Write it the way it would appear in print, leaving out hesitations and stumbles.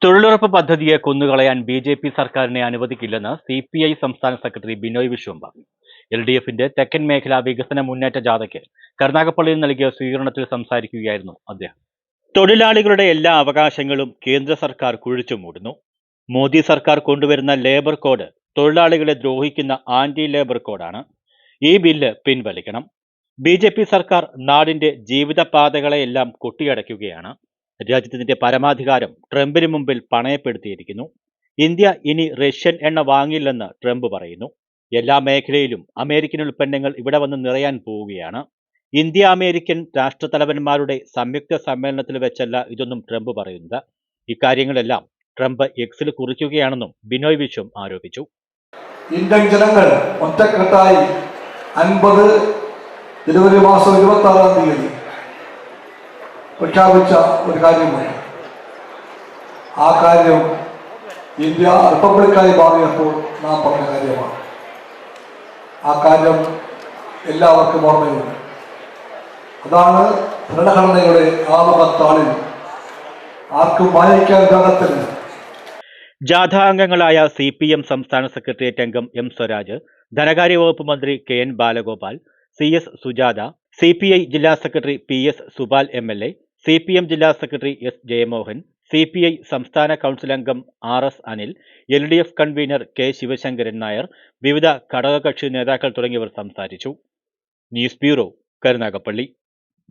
തൊഴിലുറപ്പ് പദ്ധതിയെ കൊന്നുകളയാൻ ബി.ജെ.പി. സർക്കാരിനെ അനുവദിക്കില്ലെന്ന് സി.പി.ഐ. സംസ്ഥാന സെക്രട്ടറി ബിനോയ് വിശ്വം പറഞ്ഞു. എൽ.ഡി.എഫിന്റെ തെക്കൻ മേഖലാ വികസന മുന്നേറ്റ ജാഥയ്ക്ക് കരുനാഗപ്പള്ളിയിൽ നൽകിയ സ്വീകരണത്തിൽ സംസാരിക്കുകയായിരുന്നു അദ്ദേഹം. തൊഴിലാളികളുടെ എല്ലാ അവകാശങ്ങളും കേന്ദ്ര സർക്കാർ കുഴിച്ചുമൂടുന്നു. മോദി സർക്കാർ കൊണ്ടുവരുന്ന ലേബർ കോഡ് തൊഴിലാളികളെ ദ്രോഹിക്കുന്ന ആന്റി ലേബർ കോഡാണ്. ഈ ബില്ല് പിൻവലിക്കണം. ബി.ജെ.പി. സർക്കാർ നാടിന്റെ ജീവിതപാതകളെയെല്ലാം കൊട്ടിയടയ്ക്കുകയാണ്. രാജ്യത്തിന്റെ പരമാധികാരം ട്രംപിന് മുമ്പിൽ പണയപ്പെടുത്തിയിരിക്കുന്നു. ഇന്ത്യ ഇനി റഷ്യൻ എണ്ണ വാങ്ങില്ലെന്ന് ട്രംപ് പറയുന്നു. എല്ലാ മേഖലയിലും അമേരിക്കൻ ഉൽപ്പന്നങ്ങൾ ഇവിടെ വന്ന് നിറയാൻ പോവുകയാണ്. ഇന്ത്യ അമേരിക്കൻ രാഷ്ട്രത്തലവന്മാരുടെ സംയുക്ത സമ്മേളനത്തിൽ വെച്ചല്ല ഇതൊന്നും ട്രംപ് പറയുന്നത്. ഇക്കാര്യങ്ങളെല്ലാം ട്രംപ് എക്സിൽ കുറിക്കുകയാണെന്നും ബിനോയ് വിശ്വം ആരോപിച്ചു. ഇന്ത്യൻ ജനങ്ങൾ ഒറ്റക്കെട്ടായി 50 ജനുവരി മാസം 26-ാം തീയതി പ്രഖ്യാപിച്ച ഒരു കാര്യമാണ്. ആ കാര്യം ഇന്ത്യ റിപ്പബ്ലിക്കായി മാറിയപ്പോൾ നാം പറഞ്ഞ കാര്യമാണ്. ആ കാര്യം എല്ലാവർക്കും ഓർമ്മയുണ്ട്. അതാണ് ഭരണഘടനയുടെ ആമുഖത്താളിൽ ആർക്കും വായിക്കാൻ പാകത്തിന്. ജാഥ അംഗങ്ങളായ CPM സംസ്ഥാന സെക്രട്ടേറിയറ്റ് അംഗം M. സ്വരാജ്, ധനകാര്യ വകുപ്പ് മന്ത്രി KN Balagopal, CS Sujatha, CPI ജില്ലാ secretary PS Subal MLA, CPM ജില്ലാ സെക്രട്ടറി S. ജയമോഹൻ, CPI സംസ്ഥാന കൗൺസിൽ അംഗം RS Anil, LDF convener K. Sivasankaran Nair, വിവിധ ഘടകകക്ഷി നേതാക്കൾ തുടങ്ങിയവർ സംസാരിച്ചു. News bureau, Karunagappally.